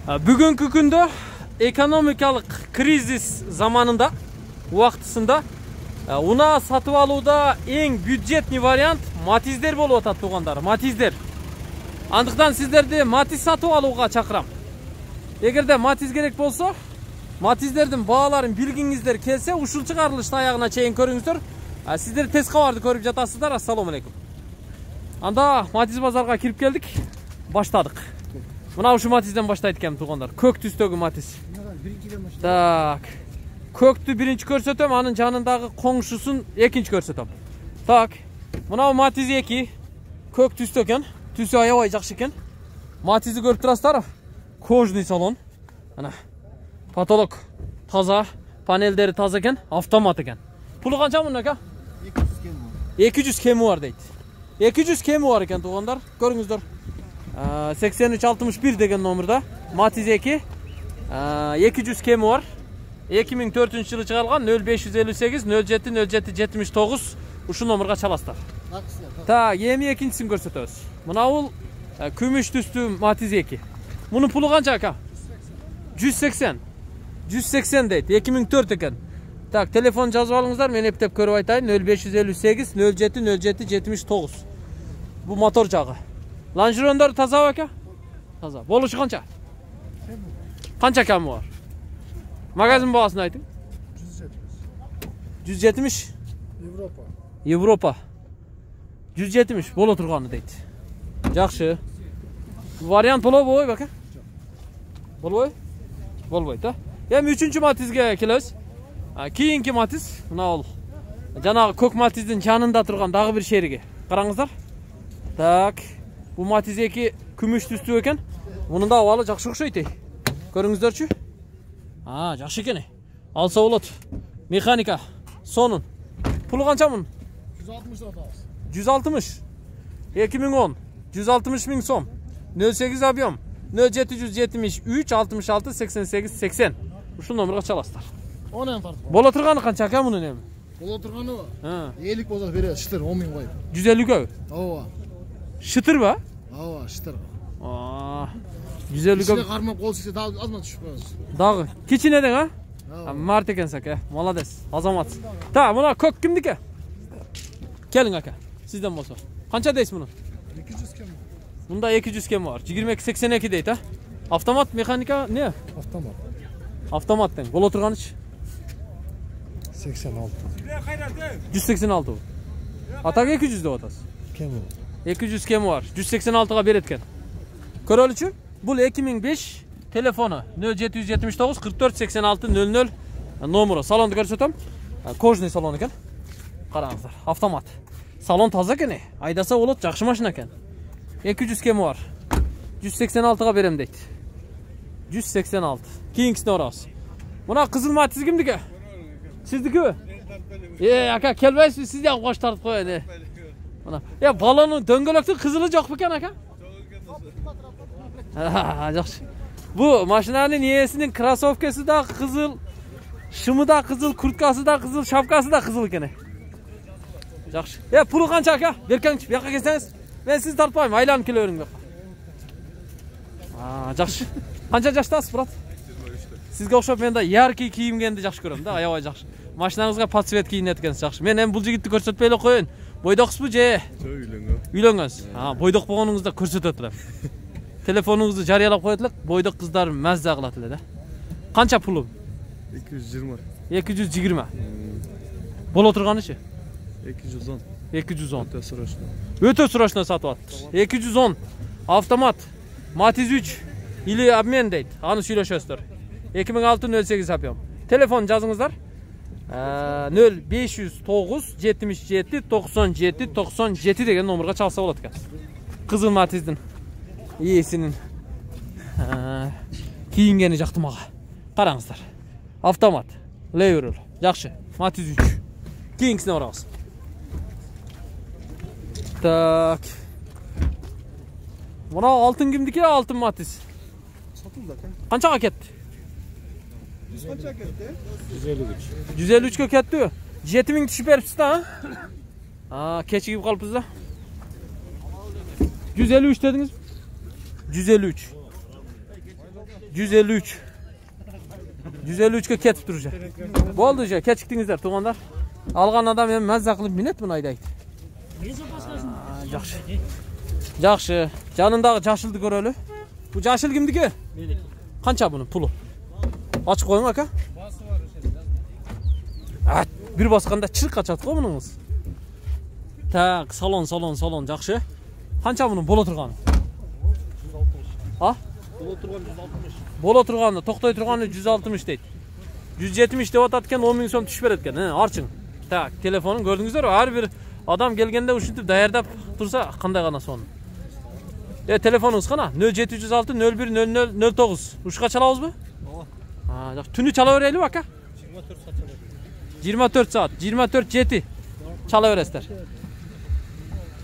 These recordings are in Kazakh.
Bugünkü günde ekonomikalik krizis zamanında, vaqtısında una satıp aluda en büdjetli variant Matizler bolup atat tuğanlar. Matizler. Andıktan sizlerdi Matiz satıp aluga çakıram. Eğer de Matiz gerek bolsa, Matizlerden bağların bilginizler kelse uşul çıkarılışta ayağına çeyin körüңüzдөр. Sizler tez kavardı körüp jatasızlar. Assalamu aleykum. Anda Matiz bazarga kirip geldik. Başladık. Mına uşu Matizden başlaytken tuğanlar. Kök tüstөгü Matiz. Tak. Köktü birinci körsetöm, anın janındağı koңşusun ekinci körsetöm. Tak. Mına Matiz 2. Kök tüstöken. Tüsü ayabay jakşı eken. Matiz'i görüp turasыздар. Кожный салон. Ana. Patolog taza, panelleri taza eken, avtomat eken. Pulu kança bunun aka? 200 kemi var deydi. 200 kemi var eken tuğanlar. Görüңүздөр. 8361 деген номерда Matiz 2 200 kemi var. 2004 yılı çıkarılgan 0558 07 07 79 uşu номерга çalasızдар. Ta yemi ekincisini görsetöbüz. Mına ul kümüş tüstü Matiz 2. Bunun pulu kança aka? 180. 180 deydi. 2004 eken. Tak telefon жазып алыңыздар, мен ептеп көріп айтайын. 0558 07 07 79. Bu motor jağı. Lanjironlar taza aka? Taza. Boluşu kança? Kança kemi var? Magazin bağısını aytın. 170. Европа. 170 bol oturganı deydi. Жақшы. Variant bolобой baka? Bolboy? Bolboy da. Hem 3. Matizge kelebиз. Keyinki Matiz, mına ol. Janagı kök Matiz'in janında turgan dagı bir şerigi. Qarаңыздар. Tak. Bu Matiz 2 kümüş tüstü eken. Bunun da avalı жақшы okşaydı. Көрүңүздөрчү? Жақшы екен. Алса болот. Mekanika. Sonun. Pulu kança bunun? 160 atağız. 160. 2010. 160 bin som. 08 abiyom. 0773 66 88 80. Uşul номерга çalasızдар. 10 en tartып. Bola turganı kança aka bunun emi? Bola turganı var. 50 bozak veriyor. Şıtır 10 bin koyup. 150 köy. Ava. Şıtır ba? Ava şıtır. 150 köy. İçine karmak kol sisi daha azma düşüp koyuyoruz. Dağı. Kiçi neden ha? Mart ekensak ya. Malades. Azamat. Ta buna kök kimdiki? Gelin aka. Sizden bolsa. Kança deysiz bunu? 200 kemi. Bunda 200 kemi var. 2282 deydi ha. Avtomat mekanika ne? Avtomat. Avtomat den. Bol oturgan hiç. 86. 186 bu. Atak 200 de atası. Kemi. 200 kemi var. 186'ga beretken. Körölüçü. Bu 2005 telefonu 0779 44 86 00 номері. Salonda көрсөтөм. Кожный salon eкен. Qarаңыздар. Avtomat. Salon taza eкен. Айдаса болот, жақшы машина eкен. 200 kemi var. 186'ga berem deydi. 186. Keyingisine orası. Buna kızıl Matiz kimdiki? Sizdiki mi? Aka kelbeysiz, siz de koş tartıp koyun. Ya balonun döngölöktü kızılı yok beken aka? Жақсы. Bu maşinanın iyesinin krasovkası da kızıl, şımı da kızıl, kurtkası da kızıl, şapkası da kızıl eкен. Жақсы. Ya pulu kança aka? Berkеңçi, yaka kelseniz. Ben sizi tartmayayım, aylanıp kelöөрүң. Жақсы. Kança жаштасыз, брат? Sizge okşap men de yarki kiyimgendi жақсы көрөм да, аябай жақсы. Машинаңызга подсвет кийинет экенсиз, жақсы. Мен эми бул жигитти көрсөтпөй эле коеюн. Бойдоксузбу же? Үйлөнгөнсүз. Бойдок болгонуңузда көрсөтөт элем. Telefonunuzu жарыялап коет элек, бойдок кыздар маза кылат эле да. Канча пулу? 220. 220. Боло турганычы? 210. 210. Öte sırasında. Öte sırasında satıp attır. 210. Avtomat. Matiz 3. Или обмен deydi. Anı süйлөшөсүздөр. 2006-08 apıyorum. Telefon жазыңыздар. 0509 77 97 97 деген номерге çalsa болот экен. Кызыл Матиздин iyisinin kiyingeni жактым ага. Караңыздар. Avtomat. Lever'ül. Жақшы. Matiz 3. Keyingisine orası. Tak. Buna altın kimdiki? Altın Matiz. Satıldı. Kançaga ketdi? 153. 153 kö ketdi. 7000 düşüp beripsiz da ha? Keçigip kalıpsız da. 153 dediniz. 153. 153. 153'ke ketip duracak. Boldu je, keçikdiңiздер туғандар. Алған адам эми маза кылып минет мына айдайды. Жакшы. Жакшы. Жанындагы жашылды көрөлү. Бу жашыл кимдики? Меники. Канча бунун пулу? Ачып коюң ака. Басы бар ошо. Бир басканда чырк качат го мунуңуз. Так, салон жакшы. Канча мунун боло турганы? 160. А? Боло турганы 160. Боло турганы, токтой турганы 160 дейт. 170 деп атат экен, 10 000 сом түшүп берет экен. Арчың. Так, телефонун көрдүңүздөр, ар бир адам келгенде ушинтип даярдап турса, кандай гана сонун. Телефонуңуз кана? 0706 01 00 09. Ушка чалабызбы? Ооба. Түнү чала берелиби ака? 24 saat. 24-7 çala veresler.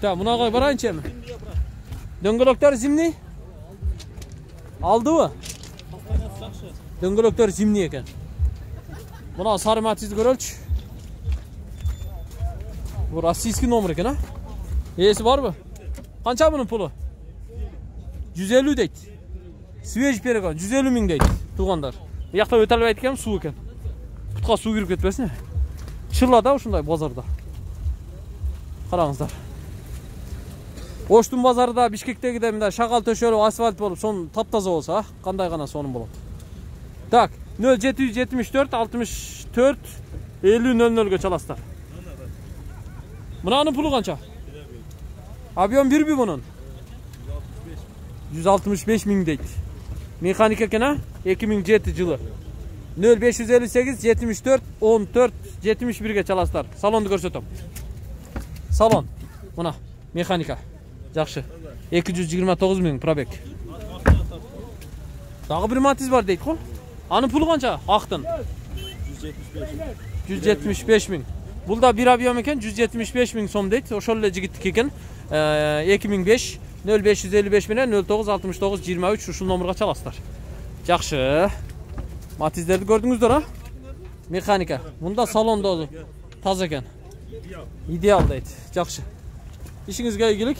Tamam, buna koy barayınca mı? Döngülökler zimni? Aldı mı? Döngülökler zimni eken. Buna sarı matizli görölç. Bu Rossiyski nomer eken ha? Esi var mı? Kança bunun pulu? 150 deyt. Свеж перегон 150 000 deyt. Туғандар. Яқта өтәліп айтқан су екен. Путқа су кіріп кетпесін. Шырлада ушундай базарда. Караңыздар. Оштун базарда Бишкектегидей мындай шагал төшөлүп асфальт болуп, сонун таптаза болсо, кандай гана сонун болот. Так, 0774 64 50 00ге чаласыздар. Мынанын пулу канча? Объем бирби бунун? 165 000 дейт. Mekanik eкен ha? 2007 жылы. 0558 74 14 71'ge çalasızlar. Salondu көрсөтөм. Salon. Mına mekanika. Жақшы. 229 000 пробег. Дагы bir Matiz var дейт го. Анын пулу канча? Актын. 175 000. Бул да bir объем экен, 175 000 сом дейт. Ошол эле жигиттики экен. 2005 0555 менен 0969 23 ушул номерге чаласыздар. Жақшы. Matizlerdi gördünüzdür ha? Mekanika. Bunda salonda таза eкен. İdeal deydi. Жақшы. İşinizge ilgilik.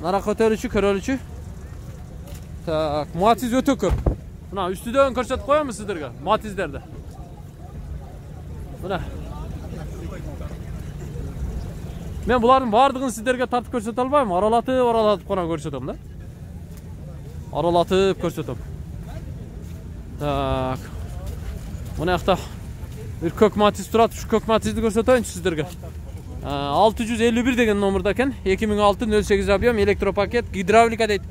Nara kötörüçü, körölüçü. Tak, Matiz ötö köp. Buna üstüden körsetip koyar mı sizlerge? Matizlerde. Buna. Men buların bardığını sizlerge tartıp körset albayım. Aralatıp kona körsetim da. Aralatıp körsetim. Так. Muna yakta bir kök Matiz turat. Şu kök Matiz'ni göstereyim sizlerge. 651 degen nomerdayken 2006 08 объем elektropaket gidravlika deydi.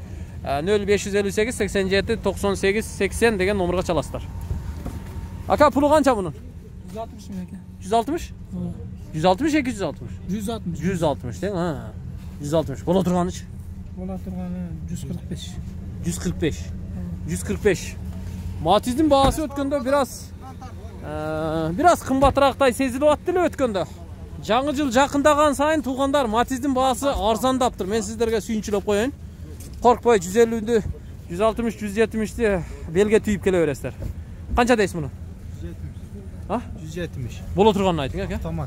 0558 87 98 80 degen nomерге çalasızlar. Aka pulu kança bunun? 160 000 aka. 160? 160 260? 160. 160 değil mi? Ha. 160. Bola turganı hiç? Bola turganı 145. 145. 145. Matiz'in bağısı ötkende biraz kımbatıraktay sezilip attı ötkende. Жаңы жыл жақындаған сайын туғандар Матиздің бағасы арзандаптыр. Мен сіздерге сүйіншілеп қояйын. Қорқпай 150-ді, 160, 170-ді белге түйіп келе бересіздер. Қанша дейсіз мұны? 170. Бола тұрғанын айтың, әке? Tamam.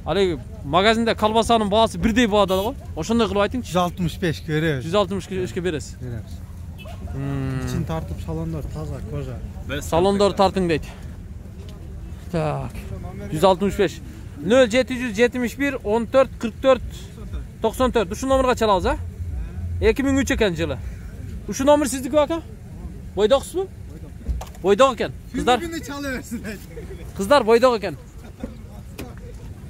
Алеги, магазинде колбасаның бағасы бірдей бағада ғой. Ошондай қылып айтыңызшы. 165 görüyoruz. 165-ке бересіз. Veririz. İçin tartıp salonlar taza, koca. Salonдар тартың дейді. Так, 165. 0771 14 44 94. Uşu номерге çalabыз, ha? 2003 eкен жылы. Uşu номер sizdiki aka? Boydoqsuz mu? Boydoq eкен. Kızlar boydoq eкен.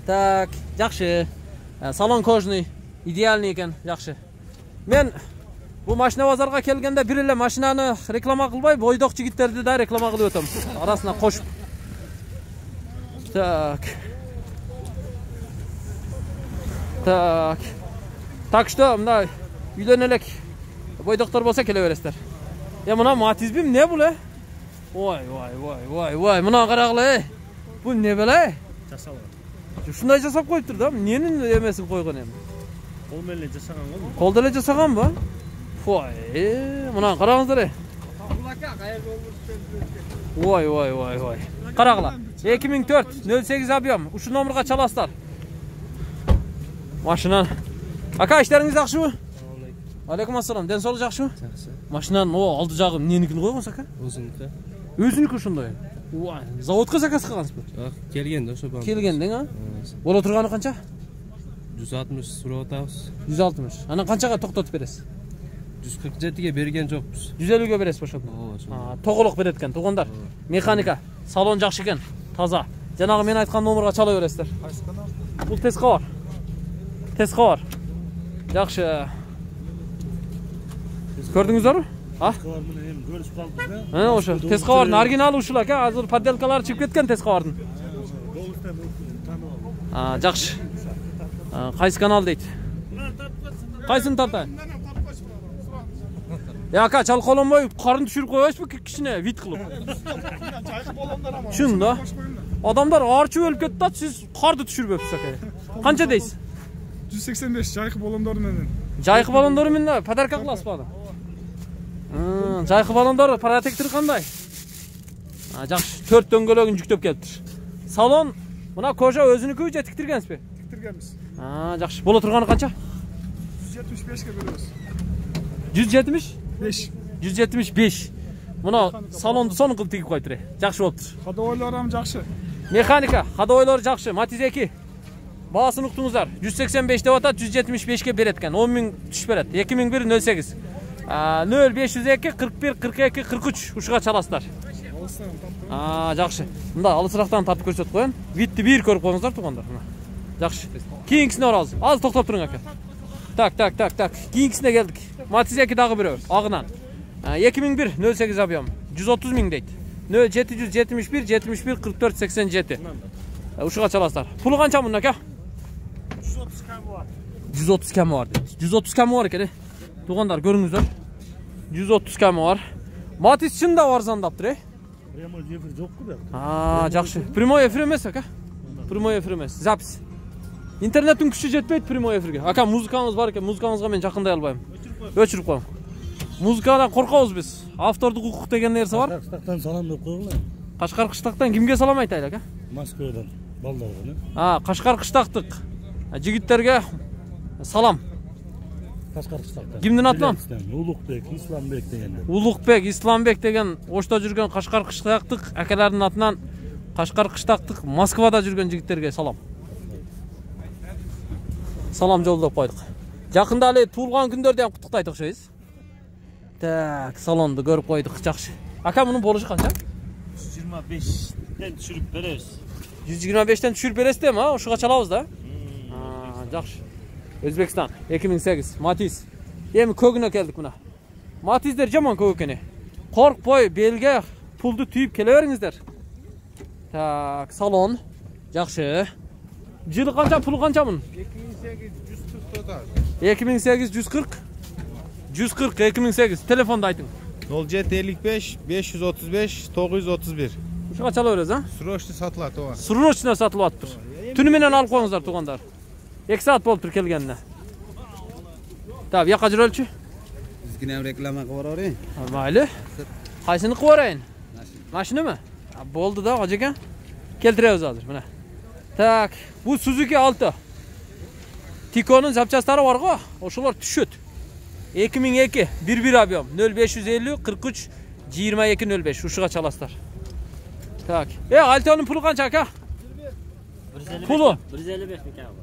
Tak, жақшы. Salon kojniy, idealniy eкен, жақшы. Men bu mashina bozorga kelganda bir ele mashinani reklama qilmay, boydoq jigitlarni da reklama qilib o'tam. Arasına qo'shib. Так. Так. Так что, мына үйленелек бойдоктор болса келе бересіздер. Мына Матизбим не бұл, Ой, мына қарағылы, бұл не беле? Жасалған. Ушундай жасап қойыптыр да, ненің емесін қойған ем? Қол менен жасаған ғой. Қолда эле жасаған ба? Ой, мына қараңыздар. Ой. Қарағыла. 2004 08 объем. Ушу номерге çalasızlar. Машина. Aka işleriniz жақсы mı? Алейкум ассалам. Ден соолук жакшыбы? Жақсы. Машинанын алды жагы эмненикин койгон сака? Өзүнүкү. Өзүнүкү ошондой. Ой, заводко заказ кылгансызбы? Жок, келген да ошо бала. Келгендең, а? Боло турганы канча? 160 сурап атабыз. 160. Анан канчага токтотуп бересиз? 147ге берген жокпуз. 150ге бересиз ошондо. Ооба. Тоголук берет экен, туугандар. Механика, салон жакшы экен, таза. Жанагы мен айткан номерге чала бересиздер. Бул тест кабар. Тест кабар. Жакшы. Көрдүңүздөрбү? А? Кабар менен эми көрүшүп калдык да. Ошо тест кабардын оригиналы ушул ака. Азыр подделкалары чыгып кеткен тест кабардын. Жакшы. Кайсы канал дейт? Кайсын тартайын? Ака, чалкаланбай карын түшүрүп коебузбу кичине вид кылып? Чын да. Адамдар арчып өлүп кетти да, сиз карды түшүрбөпсүз ака. Канча дейсиз? 185 жайкы баллондор менен. Жайкы баллондору менен подарка кыласызбы аны? Жайкы баллондор протектор кандай? Жакшы, 4 дөңгөлөгүн жүктөп келиптир. Салон мына кожа өзүнүкү же тиктиргенсизби? Тиктиргенбиз. Жакшы. Боло турганы канча? 175ке беребиз. 170? 5. 175. Мына салонду сону кылып тигип койдур. Жакшы болуптур. Ходовойлор ham жакшы. Механика, ходовойлор жакшы. Матиз 2. Баасын уктуңуздар. 185 деп атат, 175ке берет экен. 10 миң түшүп берет. 2001-08. 0502 41 42 43 ушуга чаласыздар. Жакшы. Мында алысырактан тартып көрсөтүп коеюн. Витти бир көрүп коюңуздар туугандар. Жакшы. Кийинкисине барабыз. Азыр токтоп туруң ака. Так. Кийинкисине келдик. Матиз 2 дагы бирөө. Агынан. 2001-08 объем. 130 миң дейт. 0771 71 44 87. Ушуга чаласыздар. Пулу канча мунун ака? 130 кам бар. 130 ками бар дейт. 130 ками бар экен. Туугандар көрүңүздөр. 130 ками бар. Матиз чында арзандаптыр, Прямой эфир жокку да. Жакшы. Прямой эфир эмес ака. Прямой эфир эмес. Запись. Интернеттин күчү жетпейт прямой эфирге. Ака, музыкаңыз бар экен. Музыкаңызга мен жакындай албайм. Өчүрүп коем. Музыкадан коркобуз биз. Автордук укук деген нерсе бар. Кыштактан салам деп койгула. Кашкар кыштактан кимге салам айтайлы ака? Москвадан балдарга. Кашкар кыштактык жигиттерге салам. Кашкар кыштактан. Кимдин атынан? Улукбек, Исламбек дегендер. Улукбек, Исламбек деген Ошто жүргөн Кашкар кыштактык акалардын атынан Кашкар кыштактык Москвада жүргөн жигиттерге салам. Салам жолдоп койдук. Жакында эле туулган күндөрдү ham куттуктайт окшойбуз. Так, салонду көрүп койдук, жакшы. Ака, мунун болушу канча? 125ден түшүрүп беребиз. 125ден түшүрүп бересиздер ма? Ошуга чалабыз да. Жакшы. Өзбекстан 2008 Матиз. Эми көгүнө келдик мына. Матиздер жаман көк экен. Коркпой белге пулду түйүп келе бериңиздер. Так, салон жакшы. Жылы канча, пулу канча мунун? 2008 140. 140 2008. Телефонду айтың. 0755 535 931. Ушуга чала беребиз, а? Срочно сатылат ооба. Срочно сатылып атыптыр. Түнү менен алып коюңуздар туугандар. 2 саат болуптур келгенине. Так, бияка жүрөлчү. Бизгине реклама кылып барабы? Майлы. Кайсыны кылып барайын? Машинамы? Болду да, ажеке. Келтиребиз азыр, мына. Так, бу Suzuki 6. Тиконун запчастары бар го, ошолор түшөт. 2002 11 объем 0550 43 2205 ушуга чаласыздар. Так. Альтонун пулу канча ака? Пулу 155 миң кам.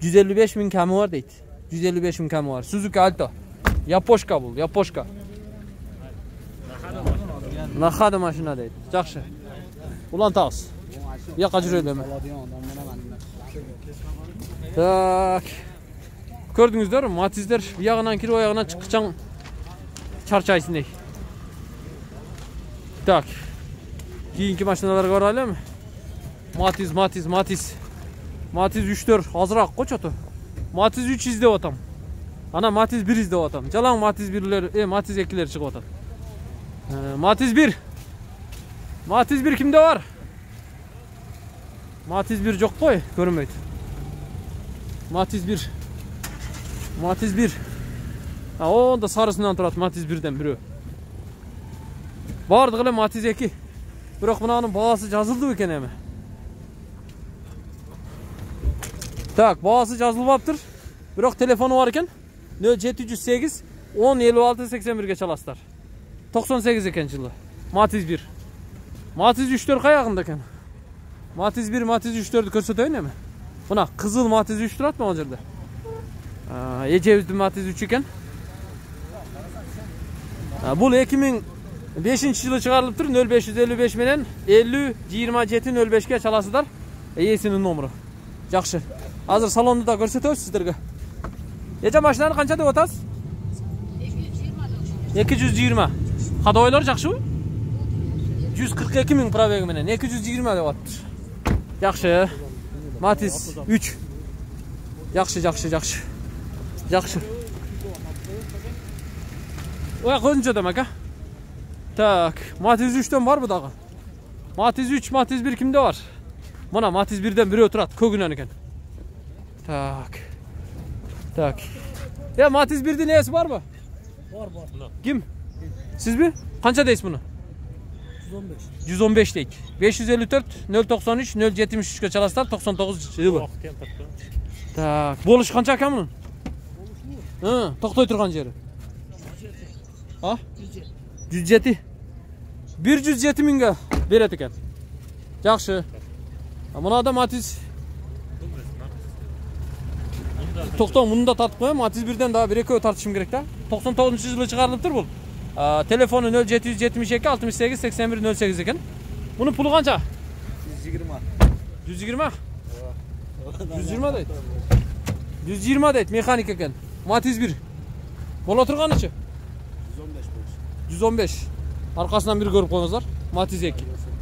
155 миң ками бар дейт. 155 миң ками бар. Suzuki Alto. Япошка бул, япошка. Нахада машина дейт. Жакшы. Улантабыз. Бияка жүрөлүм. Так. Көрдүңүздөр, Матиздер биягынан кирип аягынан чыккычаң чарчайсың. Так. Кийинки машиналарга барайлы. Матиз. Матиз 3-төр азыраак го чоту. Матиз 3 издеп атам. Ана Матиз 1 издеп атам. Жалаң Матиз 1-лер, Матиз 2-лер чыгып атат. Матиз 1. Матиз 1 кимде бар? Матиз 1 жок кой, көрүнбөйт. Матиз 1. Матиз 1. Онда сарысынан турат Матиз 1ден бирөө. Бардыгы эле Матиз 2. Бирок мынанын баасы жазылды экен эми. Так, баасы жазылбаптыр. Бирок телефону бар экен. 0708 10.56.81'ge çalasızlar. 98 eken жылы. Matiz 1. Matiz 3'tör kayağında eken. Matiz 1, Matiz 3'tördü көрсөтөйүн эми. Мына кызыл Matiz 3 турат могу жерде. Эжебиздин Matiz 3 экен. Бул 2005-жылы чыгарылыптыр. 0555 менен 50-27-05ге чаласыздар. Ээсинин номуру. Жакшы. Азыр салонду да көрсөтөбүз сиздерге. Эже машинаны канча деп атасыз? 220. Кадойлор жакшыбы? 142 миң пробеги менен 220 деп атты. Жакшы. Matiz 3. Жакшы. Oya koyunca demek ha. Tak. Matiz 3'ten var mı daha? Matiz 3, Matiz 1 kimde var? Bana Matiz 1'den biri oturat. Kögünen eken. Tak. Ya Matiz 1'de neyesi var mı? Var. Kim? Siz mi? Kança deyiz bunu? 115. 115 deyik. 554 093 073'ge çalasızlar 99 yılı. Tak. Boluş kança eken bunun? Hı, toktay turgan jeri. Ha? 107. 107 mingge beret eken. Жақсы. Muna da Matiz. Тоқтау, мұны да тартып қоям. Matiz 1'den daha bir ekö tartışım gerek de. 99 жылы çıkarılıptır bu. Telefonu 0772 68 81 08 eken. Bunun pulu kança? 120. 120 deydi. 120 deydi. Mekanik eken. Matiz 1. Bola turgan içi? 115. Arkasından biri görüp koyuyorlar. Matiz 2.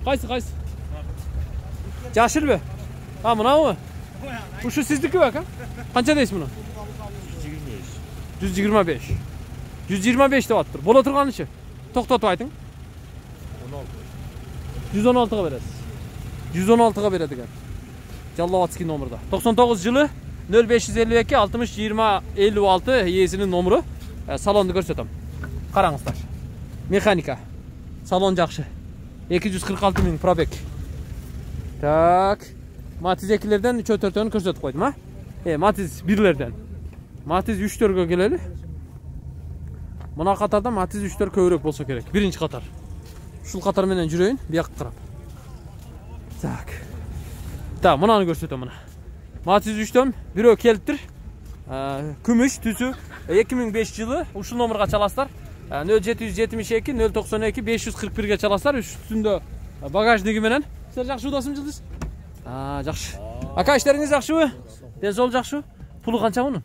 Kaysı? Caşır be. Ha mına mı? Bu şu sizdeki bak ha. Kança deyiz bunu? 125. 125 de attır. Bola turgan içi. Toktatu aytın. 116'ga veririz. 116'ga veredi gel. Jallavatski nomurda. 99 yılı 0552 60 20 56 iyesinin nomuru. Salonda görsetem. Qarаңыздар. Mekanika. Salon жақшы. 246 ming probek. Tak. Matiz 2'lerden 3-4'ünü көрсөтүп koydum ha. Matiz 1'lerden. Matiz 3'төргө келели. Muna qatarda Matiz 3'tөр көбүрөөк болсо керек. Birinci qatar. Ушул катар менен жүрөйүн, бияк карап. Так. Ta, munаны көрсөтөм мына. Matiz 3'төн бирөө келиптир. Күмүш түсү 2005 жылы ушул номурга чаласыздар. 0772 092 541'ge çalasızlar. Üstünde bagajnigi менен. Силер жакшы удасым жылдыз? Жакшы. Ака, işleriniz жакшы mı? Ден сол жакшы? Пулу канча мунун?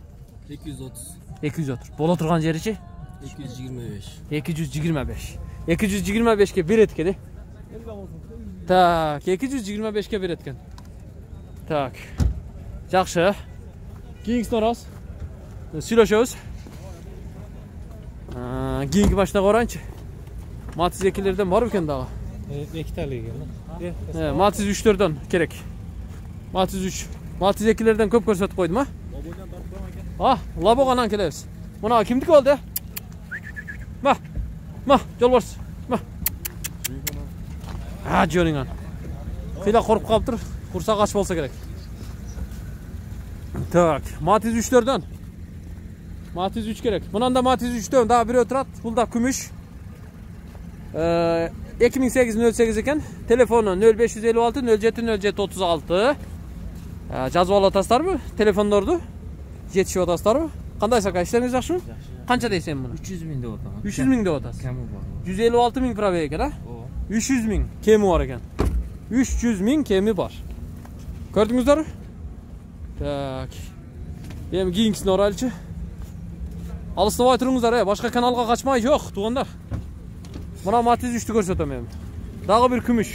230. 230. Бола турган жеричи? 225. 225'ge bir etkeni. Tak, 225'ge bir etken. Tak. Жакшы. Keyingisini oraz. Сүйлөшөбүз. Keyingi başta korançı. Matiz 2'lerden var mı daha? İki tane geldi. Matiz 3'lerden gerek. Matiz 3. Matiz 2'lerden köp көрсөтүп koydum ha. Laboğanan kelebiz. Buna kimdik oldu? Ma, Jolbars. Joningan. Kıyla korup kalıptır. Kursa kaç olsa gerek. Tak, Matiz 3'lerden. Matiz 3 gerek. Bundan da Matiz 3'ten daha bir oturat. Bunda kümüş. 2008-08 eken. Telefonu 0556 07 36. Жазып аласыздар mı? Telefonlardı. Жетишип атасыздар mı? Кандайсыз ака, işleriniz жакшы mı? Kança deysen bunu? 300 ming деп атам. 300 ming деп атасыз. Kemi var. 156 ming probeg eken ha? 300 ming kemi var eken. 300 ming kemi var. Gördünüzler mi? Tak. Benim keyingisini oraylıcı. Alыстабай туруңуздар, башка каналга качмай жок, туугандар. Мына Matiz 3'tü көрсөтөм эми. Дагы бир күмүш.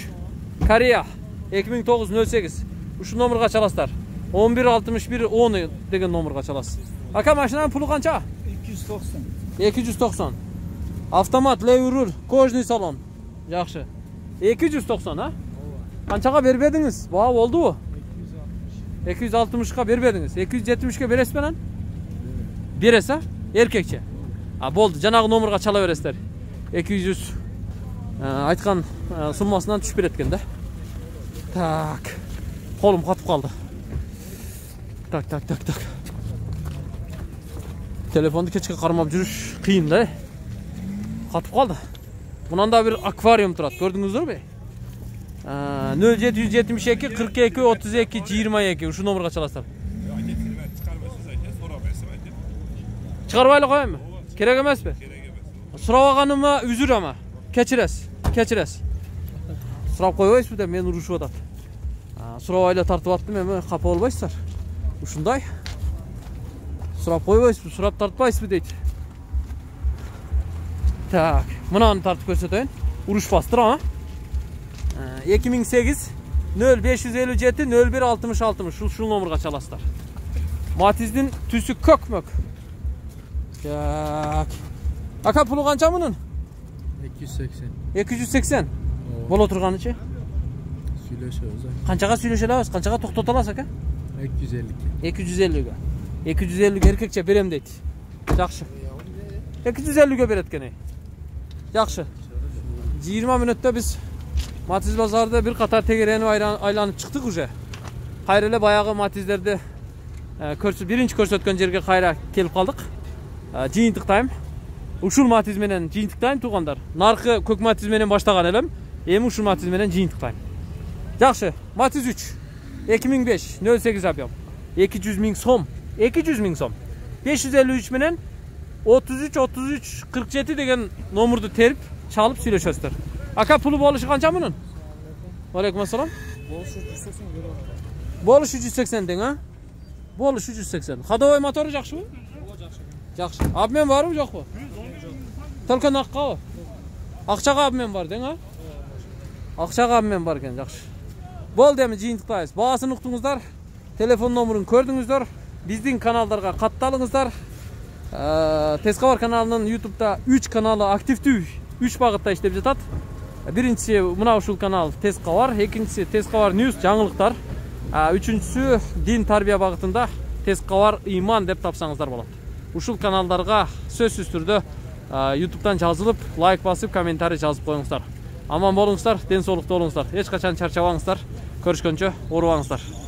Корея 2009-08. Ушул номурга чаласыздар. 116110 деген номурга чаласыз. Ака, машинанын пулу канча? 290. 290. Автомат, левый руль, кожный салон. Жакшы. 290 ha? Канчага бербедиңиз? Баа болдубу? 260'ga бербедиңиz. 270'ge бересиз менен? Бересиз ha? Erkekçe. Boldu. Janagı nomurga çala beresizler. 200 aytkan summasından düşüp beretken de. Tak. Kolum katıp kaldı. Tak. Telefondu kechga qarmab yurish qiyin da. Qatib qoldi. Bundan bir akvaryum turadi. Ko'rdingizmi? 0772 42 32 22 shu nomerga chalasizlar. Chiqarib qo'yaymi? Kerak emasmi? So'rab olganimga uzr ama. Kechirasiz. So'rab qo'ymaysizmi? Men urushib o'tadi. So'rab oyla tartib atdim, men xafa bo'lmaysizlar. Shunday. So'rab qo'ymaysizmi? So'rab tartmaysizmi deydi. Tak, bunani tartib ko'rsatayin. Urush bastır ha. 2008 0557 01 60 60 şu nomerga chalasizlar. Matiz'nin tüsü kökmök. Tak. Aka pulu qancha bunun? 280. 280. Bo'la turganichi? Süylashamiz. Qanchaga süylesha olasiz? Qanchaga to'xtata olasiz aka? 250 ga. 250 ga erkekçe berem deydi. Yaxshi. 250 ga beretken. Yaxshi. 20 minutda biz Matiz bazarda bir qatar tegereni aylanıp çıktık uje. Kayrele bayağı Matizlerde birinci ko'rsatgan yerga qayra kelip kaldık. Jiyintiqdayım. Uşul Matiz menen jiyintiqdayım tuğandar. Narxı көк Matiz menen başlagan elem. Emin uşul Matiz menen jiyintiqdayım. Yaxşı. Matiz 3. 2005 08 yapıyorum. 200 ming so'm. 200 ming so'm. 553 menen 33 47 degen nomerdu terip çalıp söyleşesizler. Aka pulu bo'lishi qancha bunun? Aleyküm assalam. Bo'lishi 180 deng ha? Bo'lishi 180. Hadovoy motori yaxshimi? Yaxshi. Abmen bormi, yo'qmi? Только naqqa. Aqchaga abmen bor deng ha? Aqchaga abmen bor ekan, yaxshi. Bo'ldi, endi jiyintiqdaysiz. Bahasini uqdingizlar. Telefon nomerini ko'rdingizlar. Bizning kanallarga qatnalingizlar. Tezqavar kanalının YouTube'da 3 kanalı aktifti. 3 bağıtda işlep жатат. Birincisi mına uşul kanal Tezqavar, ikincisi Tezqavar News жаңылыктар. Üçüncüsü din tarbiya bağıtında Tezqavar iman dep tapsаңыздар болады. Ушул каналдарга сөзсүз түрдө YouTube'dan жазылып, лайк басып, комментарий жазып коюңуздар. Аман болуңуздар, ден соолукта болуңуздар. Эч качан чарчабаңыздар. Көрүшкөнчө, оорубаңыздар.